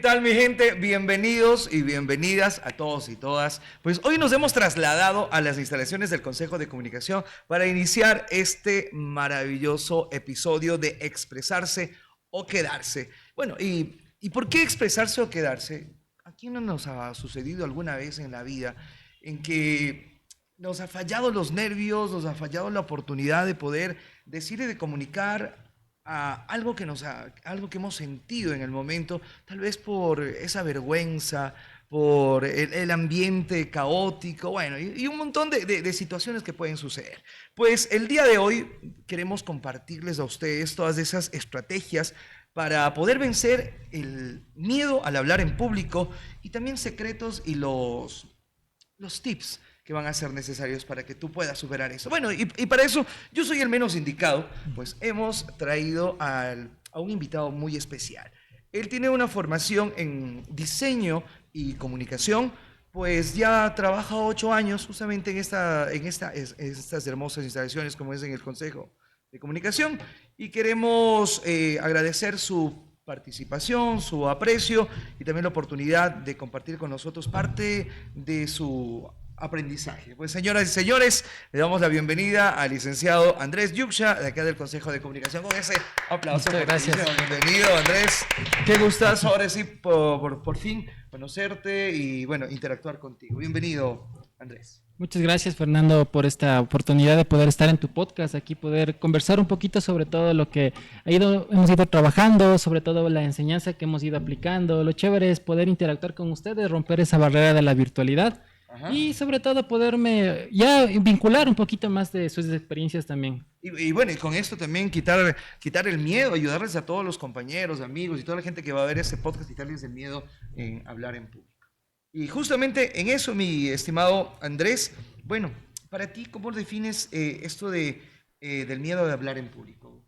tal, mi gente? Bienvenidos y bienvenidas a todos y todas. Pues hoy nos hemos trasladado a las instalaciones del Consejo de Comunicación para iniciar este maravilloso episodio de expresarse o quedarse. Bueno, ¿y por qué expresarse o quedarse? ¿A quién no nos ha sucedido alguna vez en la vida en que nos ha fallado los nervios, nos ha fallado la oportunidad de poder decir y de comunicar a algo algo que hemos sentido en el momento, tal vez por esa vergüenza, por el ambiente caótico, bueno, y un montón de situaciones que pueden suceder? Pues el día de hoy queremos compartirles a ustedes todas esas estrategias para poder vencer el miedo al hablar en público y también secretos y los tips que van a ser necesarios para que tú puedas superar eso. Bueno, y para eso yo soy el menos indicado, pues hemos traído a un invitado muy especial. Él tiene una formación en diseño y comunicación, pues ya trabaja 8 años justamente en estas hermosas instalaciones como es en el Consejo de Comunicación, y queremos agradecer su participación, su aprecio y también la oportunidad de compartir con nosotros parte de su aprendizaje. Pues señoras y señores, le damos la bienvenida al licenciado Andrés Yuksha, de acá del Consejo de Comunicación. Con ese aplauso. Muchas gracias. Bienvenido, Andrés. Qué gustazo ahora sí por fin conocerte y bueno, interactuar contigo. Bienvenido, Andrés. Muchas gracias, Fernando, por esta oportunidad de poder estar en tu podcast, aquí poder conversar un poquito sobre todo lo que hemos ido trabajando, sobre todo la enseñanza que hemos ido aplicando. Lo chévere es poder interactuar con ustedes, romper esa barrera de la virtualidad. Ajá. Y sobre todo poderme ya vincular un poquito más de sus experiencias también. Y bueno, y con esto también quitar el miedo, ayudarles a todos los compañeros, amigos y toda la gente que va a ver este podcast, quitarles el miedo en hablar en público. Y justamente en eso, mi estimado Andrés, bueno, para ti, ¿cómo defines esto del miedo de hablar en público?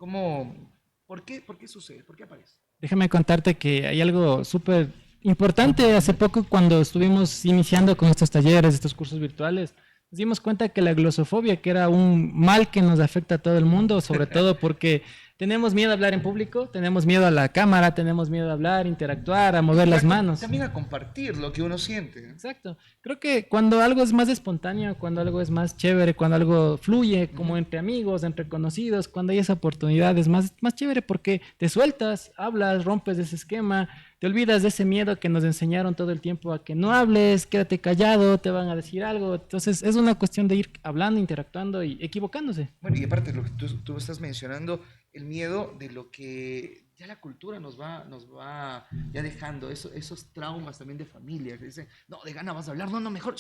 ¿Por qué sucede? ¿Por qué aparece? Déjame contarte que hay algo súper importante. Hace poco, cuando estuvimos iniciando con estos talleres, estos cursos virtuales, nos dimos cuenta que la glosofobia, que era un mal que nos afecta a todo el mundo, sobre todo porque tenemos miedo a hablar en público, tenemos miedo a la cámara, tenemos miedo a hablar, interactuar, a mover las manos. También a compartir lo que uno siente. Exacto. Creo que cuando algo es más espontáneo, cuando algo es más chévere, cuando algo fluye como entre amigos, entre conocidos, cuando hay esa oportunidad es más chévere porque te sueltas, hablas, rompes ese esquema, te olvidas de ese miedo que nos enseñaron todo el tiempo a que no hables, quédate callado, te van a decir algo. Entonces es una cuestión de ir hablando, interactuando y equivocándose. Bueno, y aparte lo que tú estás mencionando, el miedo de lo que ya la cultura nos va ya dejando, esos traumas también de familia, que dicen, no, de gana vas a hablar, no, mejor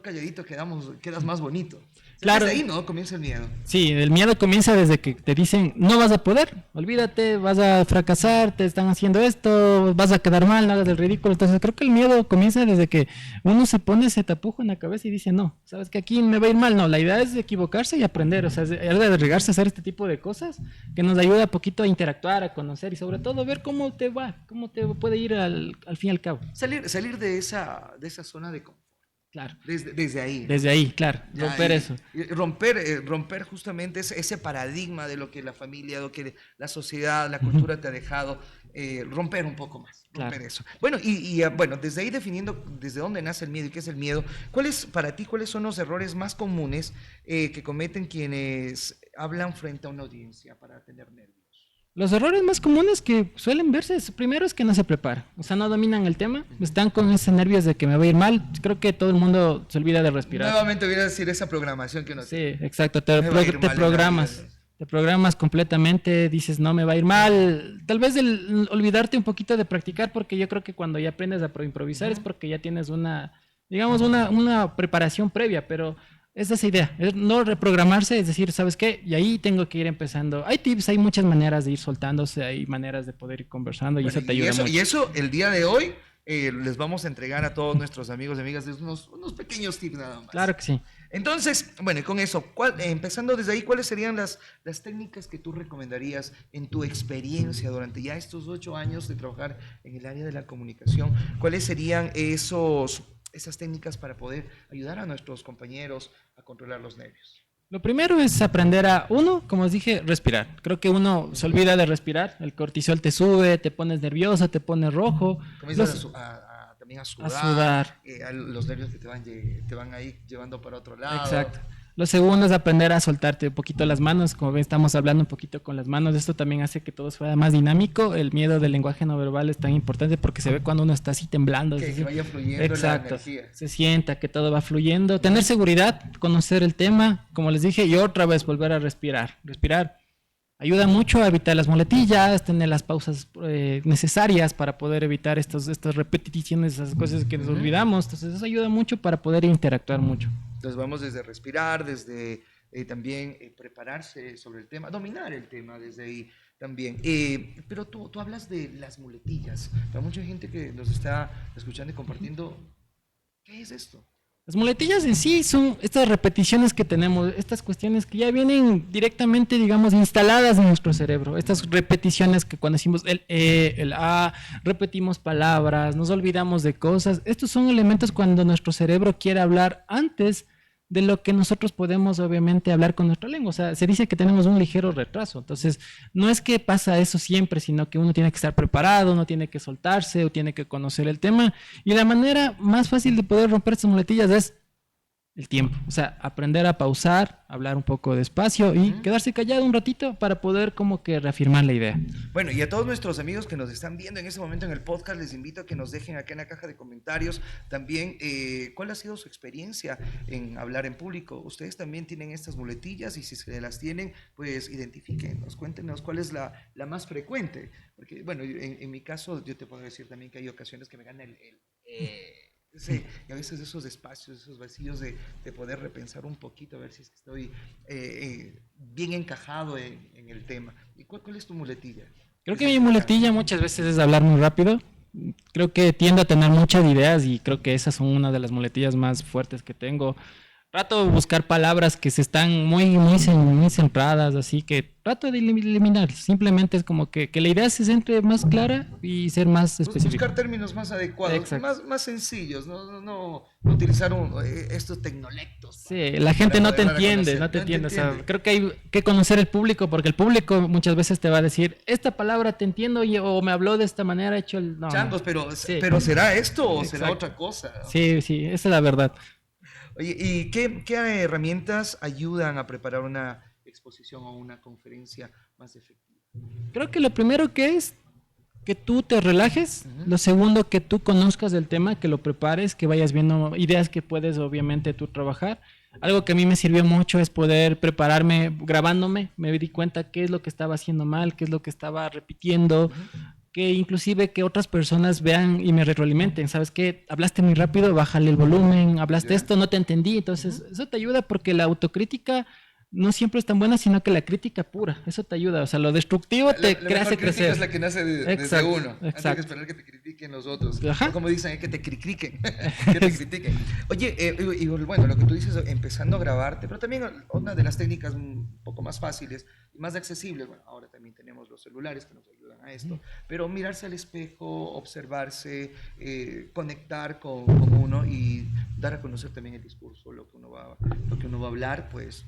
calladito, quedas más bonito. Claro. Desde ahí, ¿no? Comienza el miedo. Sí, el miedo comienza desde que te dicen, no vas a poder, olvídate, vas a fracasar, te están haciendo esto, vas a quedar mal, no hagas el ridículo. Entonces creo que el miedo comienza desde que uno se pone ese tapujo en la cabeza y dice, no, sabes que aquí me va a ir mal. No, la idea es equivocarse y aprender, o sea, es de arriesgarse a hacer este tipo de cosas que nos ayuda un poquito a interactuar, a conocer y sobre todo ver cómo te va, cómo te puede ir al fin y al cabo. Salir de esa zona de confort. Claro. Desde ahí. Desde ahí, claro. Ya, romper eso. Romper justamente ese paradigma de lo que la familia, lo que la sociedad, la cultura te ha dejado. Romper un poco más. Romper claro. eso. Bueno, bueno, desde ahí definiendo desde dónde nace el miedo y qué es el miedo, ¿cuáles son los errores más comunes que cometen quienes hablan frente a una audiencia para tener nervios? Los errores más comunes que suelen verse, primero es que no se prepara, o sea, no dominan el tema, están con esos nervios de que me va a ir mal. Creo que todo el mundo se olvida de respirar. Nuevamente voy a decir esa programación que uno tiene. Sí, exacto, te programas completamente, dices no me va a ir mal. Tal vez olvidarte un poquito de practicar, porque yo creo que cuando ya aprendes a improvisar es porque ya tienes una preparación previa, pero es esa idea, es no reprogramarse, es decir, ¿sabes qué? Y ahí tengo que ir empezando. Hay tips, hay muchas maneras de ir soltándose, hay maneras de poder ir conversando y eso te ayuda mucho. Y eso, el día de hoy, les vamos a entregar a todos nuestros amigos y amigas unos pequeños tips nada más. Claro que sí. Entonces, bueno, y con eso, empezando desde ahí, ¿cuáles serían las técnicas que tú recomendarías en tu experiencia durante ya estos 8 años de trabajar en el área de la comunicación? ¿Cuáles serían esas técnicas para poder ayudar a nuestros compañeros a controlar los nervios? Lo primero es aprender a, uno, como os dije, respirar. Creo que uno se olvida de respirar, el cortisol te sube, te pones nervioso, te pones rojo. Comienzas Los- también a a sudar, sudar. los nervios que te van ahí llevando para otro lado. Exacto. Lo segundo es aprender a soltarte un poquito las manos, como ven estamos hablando un poquito con las manos, esto también hace que todo sea más dinámico, el miedo del lenguaje no verbal es tan importante porque se ve cuando uno está así temblando. Que vaya fluyendo Exacto, la energía. se sienta que todo va fluyendo, tener seguridad, conocer el tema, como les dije, y otra vez volver a respirar ayuda mucho a evitar las muletillas, tener las pausas necesarias para poder evitar estas repeticiones, esas cosas que nos olvidamos, entonces eso ayuda mucho para poder interactuar mucho. Entonces vamos desde respirar, desde también prepararse sobre el tema, dominar el tema desde ahí también. Pero tú hablas de las muletillas. Para mucha gente que nos está escuchando y compartiendo, ¿qué es esto? Las muletillas en sí son estas repeticiones que tenemos, estas cuestiones que ya vienen directamente, digamos, instaladas en nuestro cerebro. Estas repeticiones que cuando decimos el E, el A, repetimos palabras, nos olvidamos de cosas. Estos son elementos cuando nuestro cerebro quiere hablar antes de lo que nosotros podemos obviamente hablar con nuestra lengua. O sea, se dice que tenemos un ligero retraso. Entonces, no es que pasa eso siempre, sino que uno tiene que estar preparado, uno tiene que soltarse o tiene que conocer el tema. Y la manera más fácil de poder romper estas muletillas es el tiempo. O sea, aprender a pausar, hablar un poco despacio y quedarse callado un ratito para poder como que reafirmar la idea. Bueno, y a todos nuestros amigos que nos están viendo en este momento en el podcast, les invito a que nos dejen acá en la caja de comentarios también cuál ha sido su experiencia en hablar en público. Ustedes también tienen estas muletillas y si se las tienen, pues identifíquenos, cuéntenos cuál es la más frecuente. Porque, bueno, en mi caso, yo te puedo decir también que hay ocasiones que me gana sí, y a veces esos espacios, esos vacíos de poder repensar un poquito, a ver si es que estoy bien encajado en el tema. ¿Y cuál es tu muletilla? Creo que mi muletilla muchas veces es hablar muy rápido. Creo que tiendo a tener muchas ideas y creo que esas son una de las muletillas más fuertes que tengo. Trato de buscar palabras que se están muy centradas, así que trato de eliminar. Simplemente es como que la idea se centre más clara y ser más específica. Buscar términos más adecuados, más sencillos, no utilizar estos tecnolectos. Sí, la gente no te entiende, no te entiende. O sea, creo que hay que conocer el público porque el público muchas veces te va a decir, esta palabra te entiendo o me habló de esta manera, he hecho el... No, Changos, no. pero ¿será esto o Exacto. será otra cosa? Sí, esa es la verdad. Oye, ¿y qué herramientas ayudan a preparar una exposición o una conferencia más efectiva? Creo que lo primero que es que tú te relajes, lo segundo que tú conozcas el tema, que lo prepares, que vayas viendo ideas que puedes obviamente tú trabajar. Algo que a mí me sirvió mucho es poder prepararme grabándome, me di cuenta qué es lo que estaba haciendo mal, qué es lo que estaba repitiendo, que inclusive que otras personas vean y me retroalimenten, ¿sabes qué? Hablaste muy rápido, bájale el volumen, hablaste esto, no te entendí, entonces eso te ayuda porque la autocrítica no siempre es tan buena, sino que la crítica pura, eso te ayuda, o sea, lo destructivo te hace crecer. Es la que nace desde uno, antes de esperar que te critiquen los otros. Ajá. O como dicen, que te critiquen, que te critiquen. Oye, y bueno, lo que tú dices, empezando a grabarte, pero también una de las técnicas un poco más fáciles y más accesibles, bueno, ahora también tenemos los celulares que nos ayudan a esto, pero mirarse al espejo, observarse, conectar con uno y dar a conocer también el discurso, lo que uno va a hablar, pues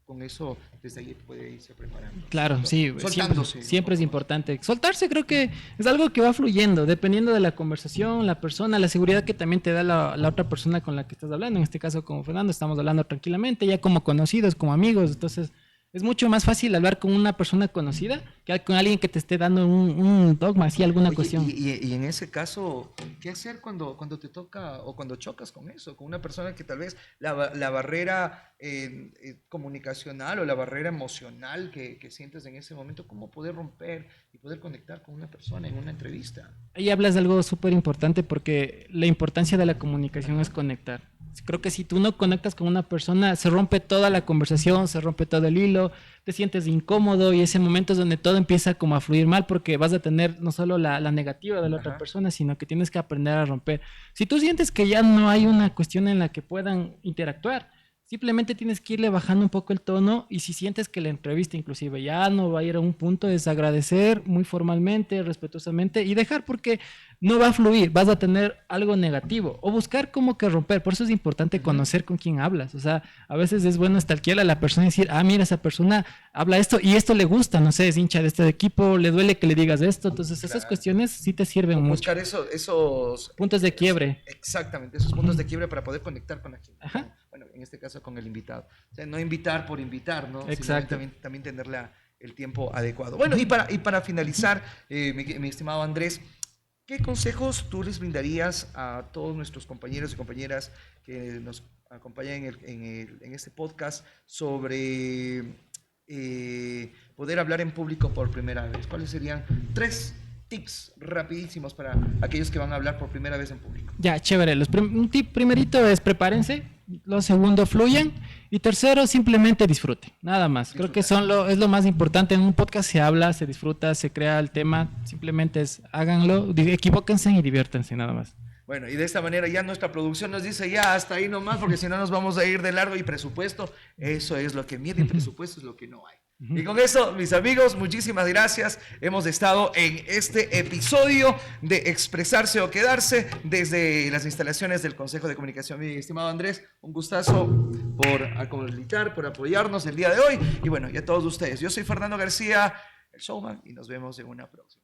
con eso desde ahí puede irse preparando. Claro, sí, Soltándose. Siempre es importante. Soltarse creo que es algo que va fluyendo, dependiendo de la conversación, la persona, la seguridad que también te da la otra persona con la que estás hablando. En este caso, como Fernando, estamos hablando tranquilamente, ya como conocidos, como amigos, entonces es mucho más fácil hablar con una persona conocida que con alguien que te esté dando un dogma, así alguna cuestión. Y en ese caso, ¿qué hacer cuando te toca o cuando chocas con eso? Con una persona que tal vez la barrera comunicacional o la barrera emocional que sientes en ese momento, ¿cómo poder romper y poder conectar con una persona en una entrevista? Ahí hablas de algo súper importante porque la importancia de la comunicación es conectar. Creo que si tú no conectas con una persona, se rompe toda la conversación, se rompe todo el hilo, te sientes incómodo y ese momento es donde todo empieza como a fluir mal porque vas a tener no solo la negativa de la otra persona, sino que tienes que aprender a romper. Si tú sientes que ya no hay una cuestión en la que puedan interactuar, Simplemente tienes que irle bajando un poco el tono y si sientes que la entrevista inclusive ya no va a ir a un punto, es agradecer muy formalmente, respetuosamente y dejar porque no va a fluir, vas a tener algo negativo o buscar como que romper. Por eso es importante conocer con quién hablas. O sea, a veces es bueno stalkear a la persona y decir, ah, mira, esa persona habla esto y esto le gusta, no sé, es hincha de este equipo, le duele que le digas esto. Entonces esas cuestiones sí te sirven mucho. Buscar esos Puntos de quiebre. Exactamente, esos puntos de quiebre para poder conectar con la gente. Ajá. Bueno, en este caso con el invitado. O sea, no invitar por invitar, ¿no? Exacto. También tener el tiempo adecuado. Bueno, y para finalizar, mi estimado Andrés, ¿qué consejos tú les brindarías a todos nuestros compañeros y compañeras que nos acompañan en este podcast sobre poder hablar en público por primera vez? ¿Cuáles serían 3 tips rapidísimos para aquellos que van a hablar por primera vez en público? Ya, chévere. Un tip primerito es prepárense. Lo segundo, fluyan. Y tercero, simplemente disfruten. Nada más. Creo que es lo más importante. En un podcast se habla, se disfruta, se crea el tema. Simplemente háganlo, equivóquense y diviértanse, nada más. Bueno, y de esta manera ya nuestra producción nos dice ya hasta ahí nomás, porque si no nos vamos a ir de largo. Y presupuesto, eso es lo que mide, y presupuesto es lo que no hay. Y con eso, mis amigos, muchísimas gracias. Hemos estado en este episodio de Expresarse o Quedarse desde las instalaciones del Consejo de Comunicación. Mi estimado Andrés, un gustazo por acompañarnos, por apoyarnos el día de hoy. Y bueno, y a todos ustedes, yo soy Fernando García, el showman, y nos vemos en una próxima.